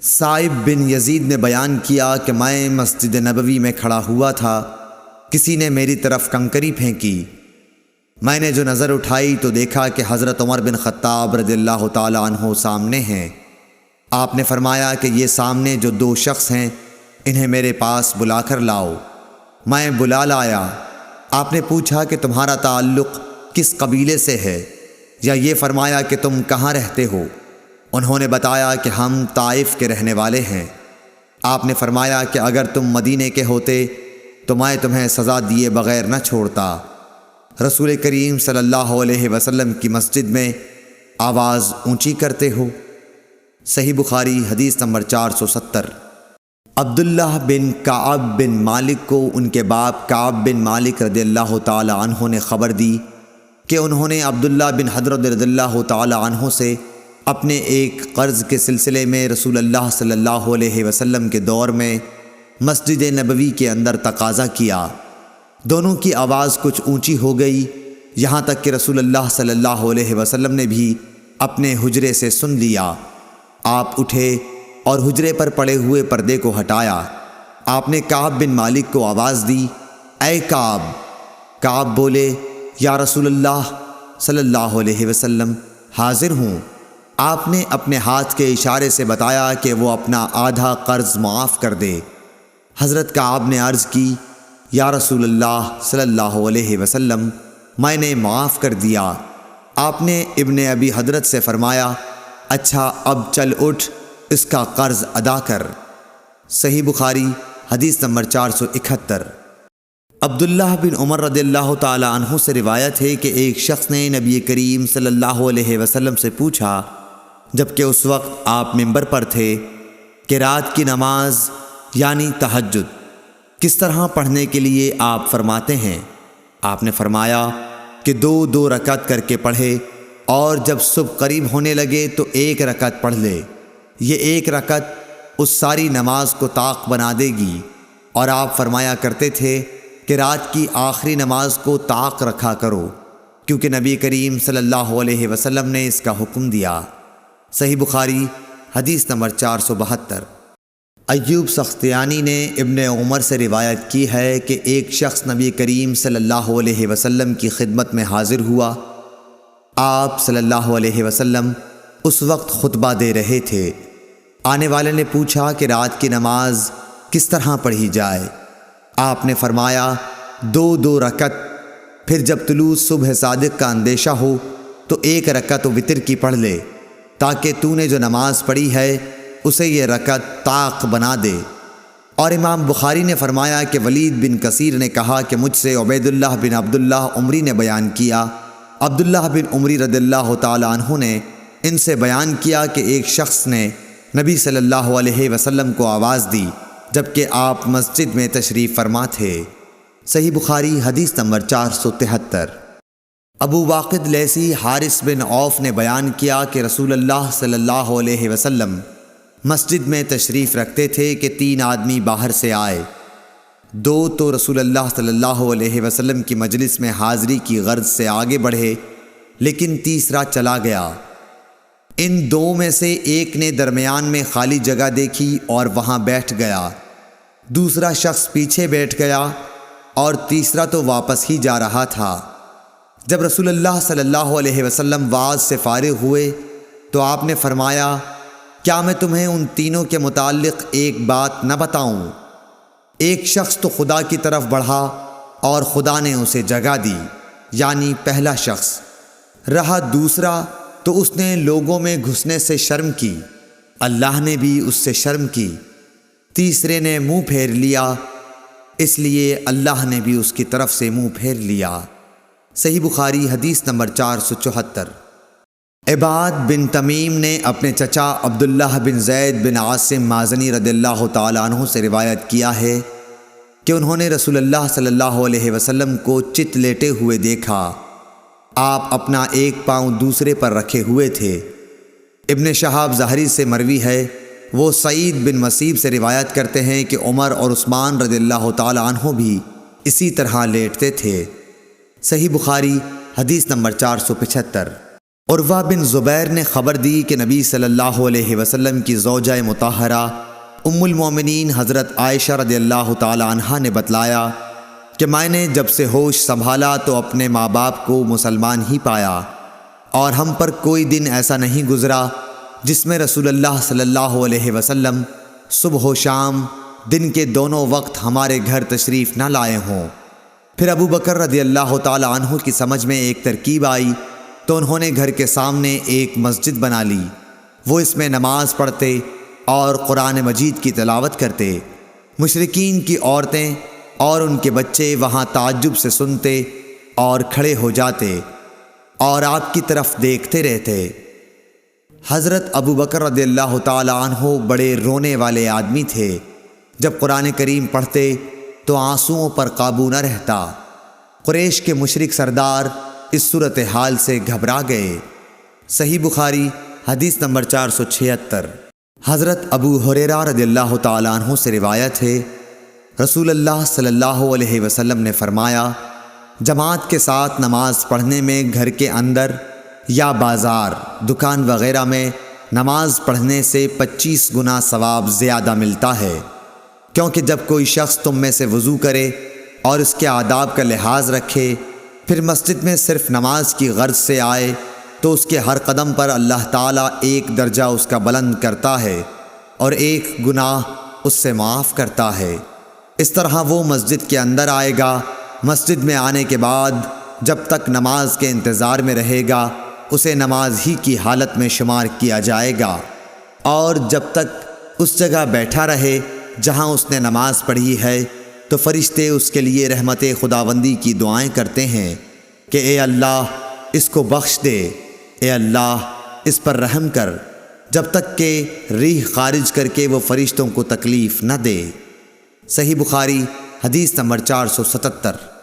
سائب بن یزید نے بیان کیا کہ میں مسجد نبوی میں کھڑا ہوا تھا، کسی نے میری طرف کنکری پھینکی۔ میں نے جو نظر اٹھائی تو دیکھا کہ حضرت عمر بن خطاب رضی اللہ تعالی عنہ سامنے ہیں۔ آپ نے فرمایا کہ یہ سامنے جو دو شخص ہیں انہیں میرے پاس بلا کر لاؤ۔ میں بلا لایا۔ آپ نے پوچھا کہ تمہارا تعلق کس قبیلے سے ہے، یا یہ فرمایا کہ تم کہاں رہتے ہو؟ انہوں نے بتایا کہ ہم طائف کے رہنے والے ہیں۔ آپ نے فرمایا کہ اگر تم مدینے کے ہوتے تو میں تمہیں سزا دیے بغیر نہ چھوڑتا۔ رسول کریم صلی اللہ علیہ وسلم کی مسجد میں آواز اونچی کرتے ہو؟ صحیح بخاری حدیث نمبر 470۔ عبداللہ بن کعب بن مالک کو ان کے باپ کعب بن مالک رضی اللہ تعالی عنہ نے خبر دی کہ انہوں نے عبداللہ بن حضرت رضی اللہ تعالی عنہ سے اپنے ایک قرض کے سلسلے میں رسول اللہ صلی اللہ علیہ وسلم کے دور میں مسجد نبوی کے اندر تقاضا کیا۔ دونوں کی آواز کچھ اونچی ہو گئی، یہاں تک کہ رسول اللہ صلی اللہ علیہ وسلم نے بھی اپنے حجرے سے سن لیا۔ آپ اٹھے اور حجرے پر پڑے ہوئے پردے کو ہٹایا۔ آپ نے کعب بن مالک کو آواز دی، اے کعب۔ کعب بولے، یا رسول اللہ صلی اللہ علیہ وسلم، حاضر ہوں۔ آپ نے اپنے ہاتھ کے اشارے سے بتایا کہ وہ اپنا آدھا قرض معاف کر دے۔ حضرت کعب نے عرض کی، یا رسول اللہ صلی اللہ علیہ وسلم، میں نے معاف کر دیا۔ آپ نے ابن ابی حضرت سے فرمایا، اچھا اب چل اٹھ، اس کا قرض ادا کر۔ صحیح بخاری حدیث نمبر 471۔ عبداللہ بن عمر رضی اللہ تعالی عنہ سے روایت ہے کہ ایک شخص نے نبی کریم صلی اللہ علیہ وسلم سے پوچھا، جبکہ اس وقت آپ منبر پر تھے، کہ رات کی نماز یعنی تہجد کس طرح پڑھنے کے لیے آپ فرماتے ہیں؟ آپ نے فرمایا کہ 2 رکعت کر کے پڑھے، اور جب صبح قریب ہونے لگے تو 1 رکعت پڑھ لے۔ یہ 1 رکعت اس ساری نماز کو طاق بنا دے گی۔ اور آپ فرمایا کرتے تھے کہ رات کی آخری نماز کو طاق رکھا کرو، کیونکہ نبی کریم صلی اللہ علیہ وسلم نے اس کا حکم دیا۔ صحیح بخاری حدیث نمبر 472۔ ایوب سختیانی نے ابن عمر سے روایت کی ہے کہ ایک شخص نبی کریم صلی اللہ علیہ وسلم کی خدمت میں حاضر ہوا۔ آپ صلی اللہ علیہ وسلم اس وقت خطبہ دے رہے تھے۔ آنے والے نے پوچھا کہ رات کی نماز کس طرح پڑھی جائے؟ آپ نے فرمایا 2 رکعت، پھر جب طلوع صبح صادق کا اندیشہ ہو تو 1 رکعت وتر کی پڑھ لے، تاکہ تو نے جو نماز پڑھی ہے اسے یہ رکعت طاق بنا دے۔ اور امام بخاری نے فرمایا کہ ولید بن کثیر نے کہا کہ مجھ سے عبید اللہ بن عبداللہ عمری نے بیان کیا۔ عبداللہ بن عمری رضی اللہ تعالی عنہ نے ان سے بیان کیا کہ ایک شخص نے نبی صلی اللہ علیہ وسلم کو آواز دی جبکہ آپ مسجد میں تشریف فرما تھے۔ صحیح بخاری حدیث نمبر 473۔ ابو واقد لیثی حارث بن عوف نے بیان کیا کہ رسول اللہ صلی اللہ علیہ وسلم مسجد میں تشریف رکھتے تھے کہ 3 آدمی باہر سے آئے۔ 2 تو رسول اللہ صلی اللہ علیہ وسلم کی مجلس میں حاضری کی غرض سے آگے بڑھے، لیکن تیسرا چلا گیا۔ ان 2 میں سے ایک نے درمیان میں خالی جگہ دیکھی اور وہاں بیٹھ گیا، دوسرا شخص پیچھے بیٹھ گیا، اور تیسرا تو واپس ہی جا رہا تھا۔ جب رسول اللہ صلی اللہ علیہ وسلم واعظ سے فارغ ہوئے تو آپ نے فرمایا، کیا میں تمہیں ان تینوں کے متعلق ایک بات نہ بتاؤں؟ ایک شخص تو خدا کی طرف بڑھا اور خدا نے اسے جگہ دی، یعنی پہلا شخص۔ رہا دوسرا تو اس نے لوگوں میں گھسنے سے شرم کی، اللہ نے بھی اس سے شرم کی۔ تیسرے نے منہ پھیر لیا، اس لیے اللہ نے بھی اس کی طرف سے منہ پھیر لیا۔ صحیح بخاری حدیث نمبر 474۔ عباد بن تمیم نے اپنے چچا عبداللہ بن زید بن عاصم مازنی رضی اللہ تعالی عنہ سے روایت کیا ہے کہ انہوں نے رسول اللہ صلی اللہ علیہ وسلم کو چت لیٹے ہوئے دیکھا۔ آپ اپنا ایک پاؤں دوسرے پر رکھے ہوئے تھے۔ ابن شہاب ظاہری سے مروی ہے، وہ سعید بن مسیب سے روایت کرتے ہیں کہ عمر اور عثمان رضی اللہ تعالی عنہ بھی اسی طرح لیٹتے تھے۔ صحیح بخاری حدیث نمبر 475۔ عروہ بن زبیر نے خبر دی کہ نبی صلی اللہ علیہ وسلم کی زوجہ مطہرہ ام المومنین حضرت عائشہ رضی اللہ تعالی عنہا نے بتلایا کہ میں نے جب سے ہوش سنبھالا تو اپنے ماں باپ کو مسلمان ہی پایا، اور ہم پر کوئی دن ایسا نہیں گزرا جس میں رسول اللہ صلی اللہ علیہ وسلم صبح و شام دن کے دونوں وقت ہمارے گھر تشریف نہ لائے ہوں۔ پھر ابو بکر رضی اللہ تعالی عنہ کی سمجھ میں ایک ترکیب آئی تو انہوں نے گھر کے سامنے ایک مسجد بنا لی، وہ اس میں نماز پڑھتے اور قرآن مجید کی تلاوت کرتے۔ مشرکین کی عورتیں اور ان کے بچے وہاں تعجب سے سنتے اور کھڑے ہو جاتے اور آپ کی طرف دیکھتے رہتے۔ حضرت ابو بکر رضی اللہ تعالی عنہ بڑے رونے والے آدمی تھے، جب قرآن کریم پڑھتے تو آنسوؤں پر قابو نہ رہتا۔ قریش کے مشرک سردار اس صورتحال سے گھبرا گئے۔ صحیح بخاری حدیث نمبر 476۔ حضرت ابو ہریرہ رضی اللہ تعالی عنہ سے روایت ہے، رسول اللہ صلی اللہ علیہ وسلم نے فرمایا، جماعت کے ساتھ نماز پڑھنے میں گھر کے اندر یا بازار، دکان وغیرہ میں نماز پڑھنے سے 25 گنا ثواب زیادہ ملتا ہے، کیونکہ جب کوئی شخص تم میں سے وضو کرے اور اس کے آداب کا لحاظ رکھے، پھر مسجد میں صرف نماز کی غرض سے آئے تو اس کے ہر قدم پر اللہ تعالیٰ ایک درجہ اس کا بلند کرتا ہے اور ایک گناہ اس سے معاف کرتا ہے۔ اس طرح وہ مسجد کے اندر آئے گا، مسجد میں آنے کے بعد جب تک نماز کے انتظار میں رہے گا اسے نماز ہی کی حالت میں شمار کیا جائے گا، اور جب تک اس جگہ بیٹھا رہے جہاں اس نے نماز پڑھی ہے تو فرشتے اس کے لیے رحمت خداوندی کی دعائیں کرتے ہیں کہ اے اللہ اس کو بخش دے، اے اللہ اس پر رحم کر، جب تک کہ ریح خارج کر کے وہ فرشتوں کو تکلیف نہ دے۔ صحیح بخاری حدیث نمبر 477۔